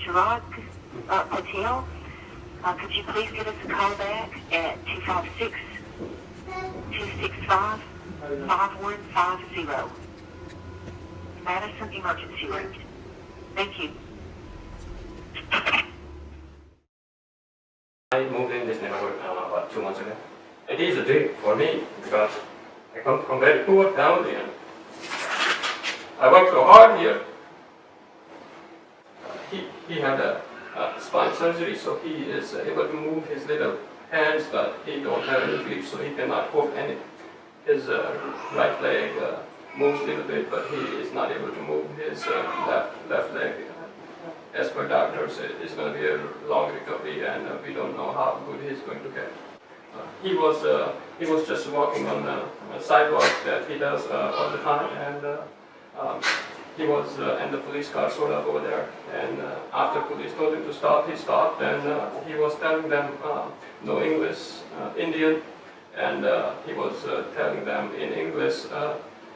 Chirag Patel. Could you please give us a call back at 256-265-5150? Madison Emergency Route. Thank you. I moved in this neighborhood about 2 months ago. It is a dream for me because I come from very poor family and I worked so hard here. He had a spine surgery, so he is able to move his little hands, but he don't have any feet, so he cannot hold any. His right leg moves a little bit, but he is not able to move his left leg. As per doctors, it's going to be a long recovery, and we don't know how good he's going to get. He was just walking on the sidewalk that he does all the time, and he was and the police car showed up over there, and after police told him to stop, he stopped, and he was telling them no English, Indian, and he was telling them in English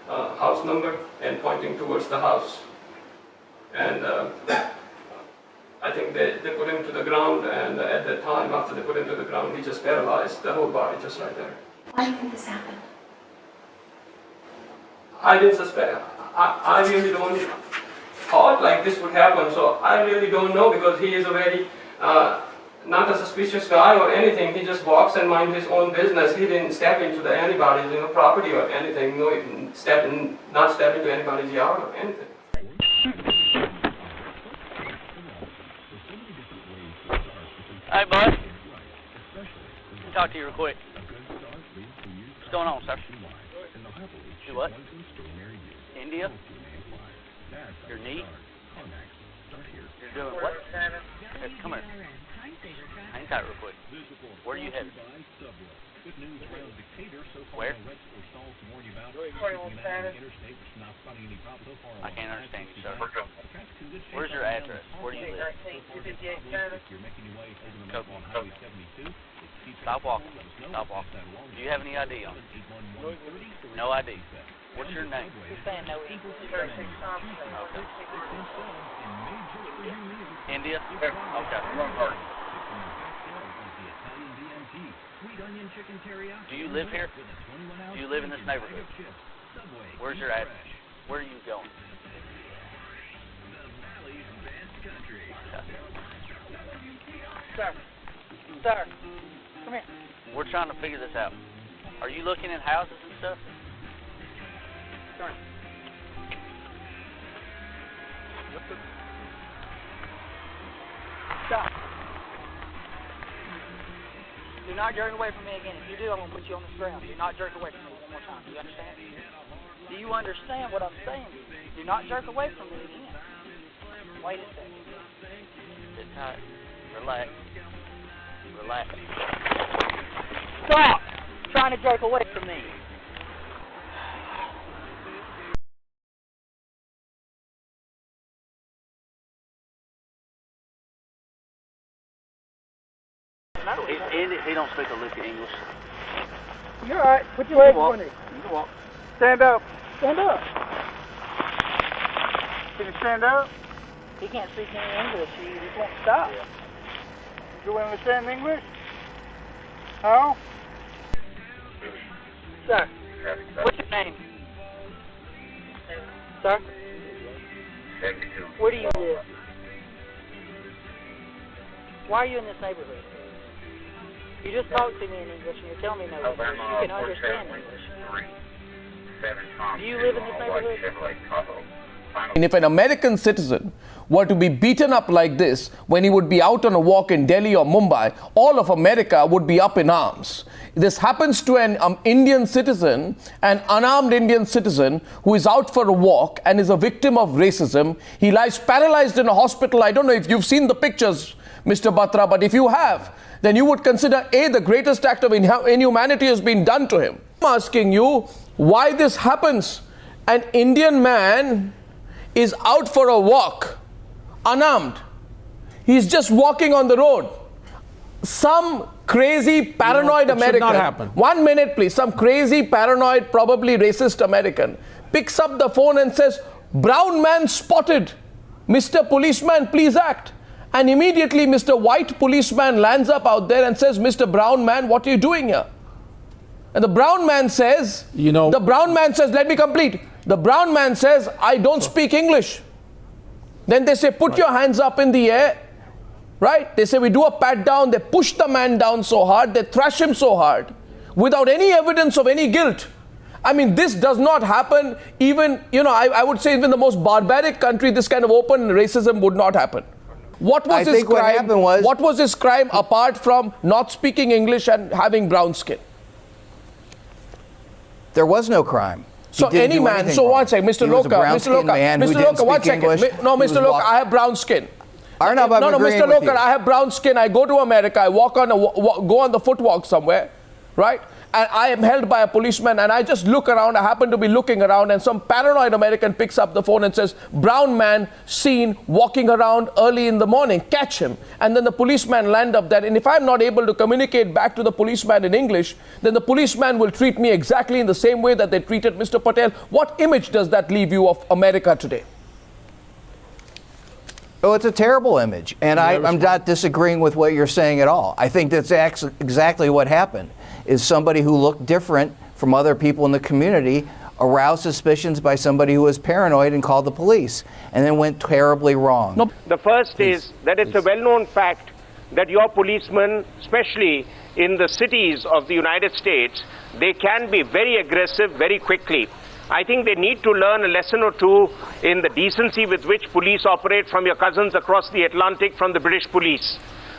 house number and pointing towards the house. And I think they put him to the ground, and at that time, after they put him to the ground, he just paralyzed the whole body just right there. Why do you think this happened? I didn't suspect. I really don't thought like this would happen, so I really don't know, because he is a very not a suspicious guy or anything. He just walks and minds his own business. He didn't step into anybody's property or anything. No, not step into anybody's yard or anything. Hey, bud. Talk to you real quick. What's going on, sir? Do what? India? Your knee? You're doing what? Hey, come here. Hang tight real quick. Where are you headed? Where? I can't understand you, sir. Where's your address? Where do you live? Stop walking. Stop walking. Do you have any ID on? No ID. What's your name? Okay. India? Okay. Do you live here? Do you live in this neighborhood? Where's your address? Where are you going? Okay. Sir, come here. We're trying to figure this out. Are you looking at houses and stuff? Turn. Stop. Do not jerk away from me again. If you do, I'm going to put you on the ground. Do not jerk away from me one more time. Do you understand? Do you understand what I'm saying? Do not jerk away from me again. Wait a second. Sit tight. Relax. Relax. Stop trying to jerk away from me. He don't speak a lick of English. You're all right. Put your legs on it. You can walk. Stand up. Stand up. Can you stand up? He can't speak any English. He just won't stop. Yeah. You understand English? How? Sir, what's your name? Sir? Where do you live? Why are you in this neighborhood? You just talked to me in English and you're telling me no English. You can understand English. Do you live in this neighborhood? And if an American citizen were to be beaten up like this when he would be out on a walk in Delhi or Mumbai, all of America would be up in arms. This happens to an Indian citizen, an unarmed Indian citizen who is out for a walk and is a victim of racism. He lies paralyzed in a hospital. I don't know if you've seen the pictures, Mr. Batra, but if you have, then you would consider A, the greatest act of inhumanity has been done to him. I'm asking you why this happens. An Indian man is out for a walk, unarmed. He's just walking on the road. Some crazy, paranoid American. Should not happen. 1 minute, please. Some crazy, paranoid, probably racist American picks up the phone and says, "Brown man spotted. Mr. Policeman, please act." And immediately Mr. White policeman lands up out there and says, Mr. Brown man, what are you doing here? And the brown man says, let me complete. The brown man says, I don't speak English. Then they say, put your hands up in the air. Right? They say, we do a pat down. They push the man down so hard. They thrash him so hard without any evidence of any guilt. I mean, this does not happen even, I would say even the most barbaric country, this kind of open racism would not happen. What was his crime? What was his crime apart from not speaking English and having brown skin? There was no crime. So any man, so one second, Mr. Loka, one second. No, Mr. Loka, I have brown skin. No, Mr. Loka, I have brown skin. I go to America, I go on the footwalk somewhere, right? And I am held by a policeman and I just look around. I happen to be looking around and some paranoid American picks up the phone and says, brown man seen walking around early in the morning, catch him. And then the policeman land up there. And if I'm not able to communicate back to the policeman in English, then the policeman will treat me exactly in the same way that they treated Mr. Patel. What image does that leave you of America today? Oh, it's a terrible image. And I'm not disagreeing with what you're saying at all. I think that's exactly what happened. Is somebody who looked different from other people in the community aroused suspicions by somebody who was paranoid and called the police, and then went terribly wrong. No. The first is that it's a well-known fact that your policemen, especially in the cities of the United States, they can be very aggressive very quickly. I think they need to learn a lesson or two in the decency with which police operate from your cousins across the Atlantic, from the British police.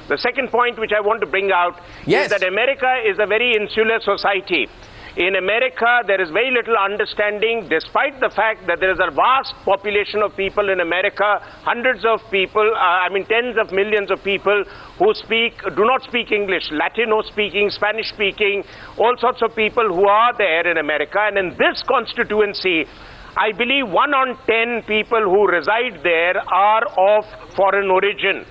The second point which I want to bring out is that America is a very insular society. In America, there is very little understanding, despite the fact that there is a vast population of people in America, hundreds of people, tens of millions of people who do not speak English, Latino speaking, Spanish speaking, all sorts of people who are there in America. And in this constituency, I believe 1 on 10 people who reside there are of foreign origin.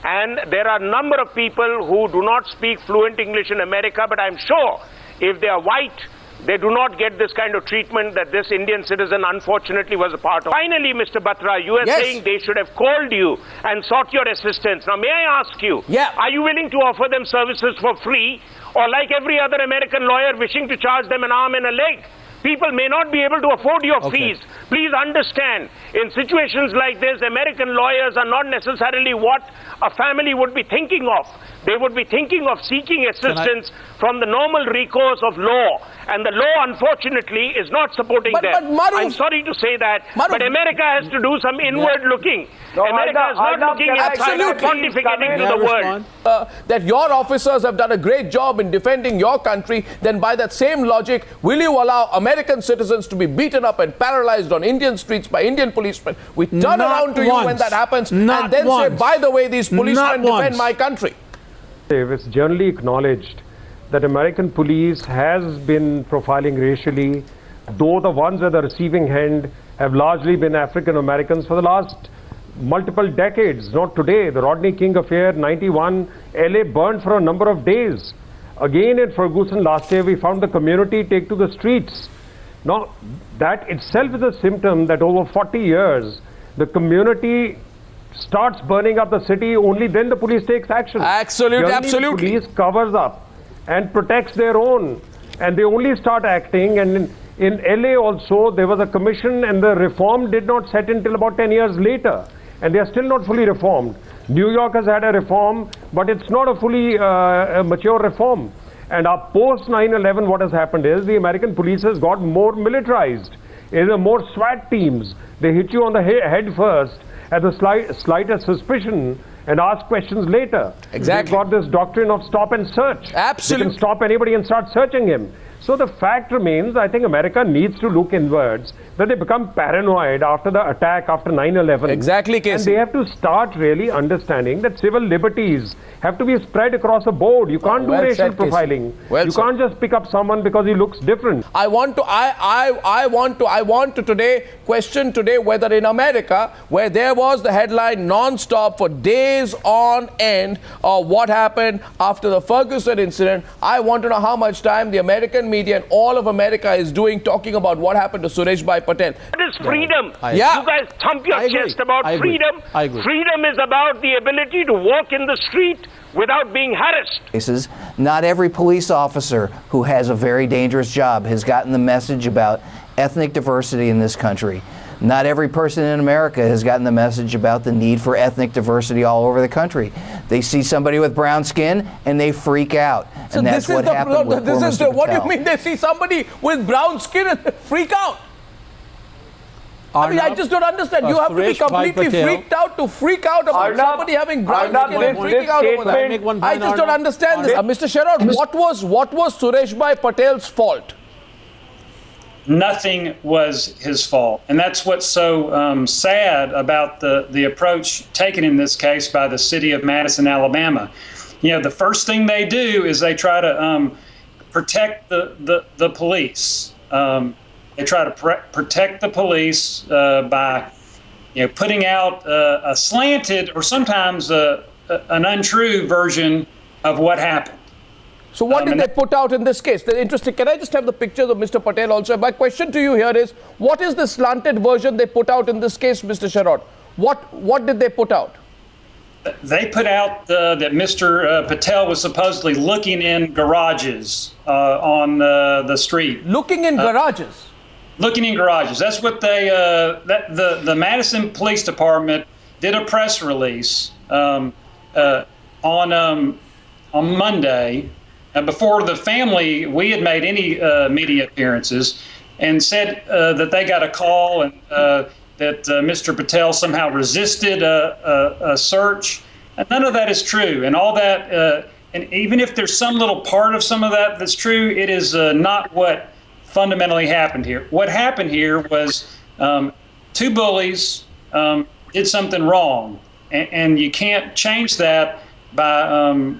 And there are a number of people who do not speak fluent English in America, but I'm sure if they are white, they do not get this kind of treatment that this Indian citizen unfortunately was a part of. Finally, Mr. Batra, you are saying they should have called you and sought your assistance. Now, may I ask you, are you willing to offer them services for free, or like every other American lawyer wishing to charge them an arm and a leg? People may not be able to afford your fees. Please understand, in situations like this, American lawyers are not necessarily what a family would be thinking of. They would be thinking of seeking assistance from the normal recourse of law. And the law, unfortunately, is not supporting them. I'm sorry to say that, but America has to do some inward looking. America is not looking inside and pontificating to the world. That your officers have done a great job in defending your country, then by that same logic, will you allow American citizens to be beaten up and paralyzed on Indian streets by Indian policemen? We turn around to you when that happens and then say, by the way, these policemen defend my country. It's generally acknowledged that American police has been profiling racially, though the ones at the receiving end have largely been African Americans for the last multiple decades, not today. The Rodney King affair, 91, LA burned for a number of days. Again in Ferguson last year, we found the community take to the streets. Now, that itself is a symptom that over 40 years, the community starts burning up the city, only then the police takes action. Absolutely. The police covers up and protects their own, and they only start acting. And in LA also, there was a commission and the reform did not set in till about 10 years later, and they are still not fully reformed. New York has had a reform, but it's not a fully mature reform. And our post 9/11, what has happened is the American police has got more militarized. There are more SWAT teams. They hit you on the head first at the slightest suspicion and ask questions later. Exactly. They've got this doctrine of stop and search. Absolutely. They can stop anybody and start searching him. So the fact remains, I think America needs to look inwards, that they become paranoid after the attack, after 9/11. Exactly, Casey. And they have to start really understanding that civil liberties have to be spread across the board. You can't do racial profiling. You can't just pick up someone because he looks different. I want to today question whether in America, where there was the headline non-stop for days on end of what happened after the Ferguson incident, I want to know how much time the American media and all of America is doing, talking about what happened to Suresh Bhai Patel. That is freedom. Yeah. You guys thump your chest about freedom. I agree. Freedom is about the ability to walk in the street without being harassed. Not every police officer who has a very dangerous job has gotten the message about ethnic diversity in this country. Not every person in America has gotten the message about the need for ethnic diversity all over the country. They see somebody with brown skin and they freak out. So and that's what happened with poor Mr. What do you Patel. mean they see somebody with brown skin and freak out? I mean, I just don't understand. You have to be completely freaked out to freak out about somebody having brown skin and freaking out over that. I just don't understand this. Mr. Sherrod, what was Suresh Bhai Patel's fault? Nothing was his fault. And that's what's so sad about the approach taken in this case by the city of Madison, Alabama. You know, the first thing they do is they try to protect the police. They try to protect the police by, you know, putting out a slanted or sometimes an untrue version of what happened. So what did they put out in this case? They're interesting. Can I just have the pictures of Mr. Patel also? My question to you here is, what is the slanted version they put out in this case, Mr. Sherrod? What did they put out? They put out that Mr. Patel was supposedly looking in garages on the street. Looking in garages? Looking in garages. That's what they, the Madison Police Department did a press release on Monday. Before the family, we had made any media appearances and said that they got a call and that Mr. Patel somehow resisted a search. And none of that is true. And all that, and even if there's some little part of some of that that's true, it is not what fundamentally happened here. What happened here was two bullies did something wrong. And you can't change that by,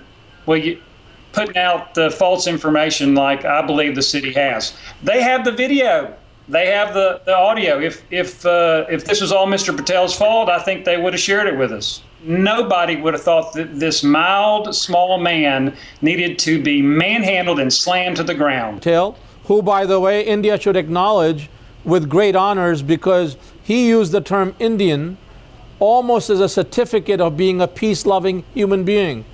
putting out the false information like I believe the city has. They have the video. They have the audio. If this was all Mr. Patel's fault, I think they would have shared it with us. Nobody would have thought that this mild, small man needed to be manhandled and slammed to the ground. Patel, who, by the way, India should acknowledge with great honors because he used the term Indian almost as a certificate of being a peace-loving human being.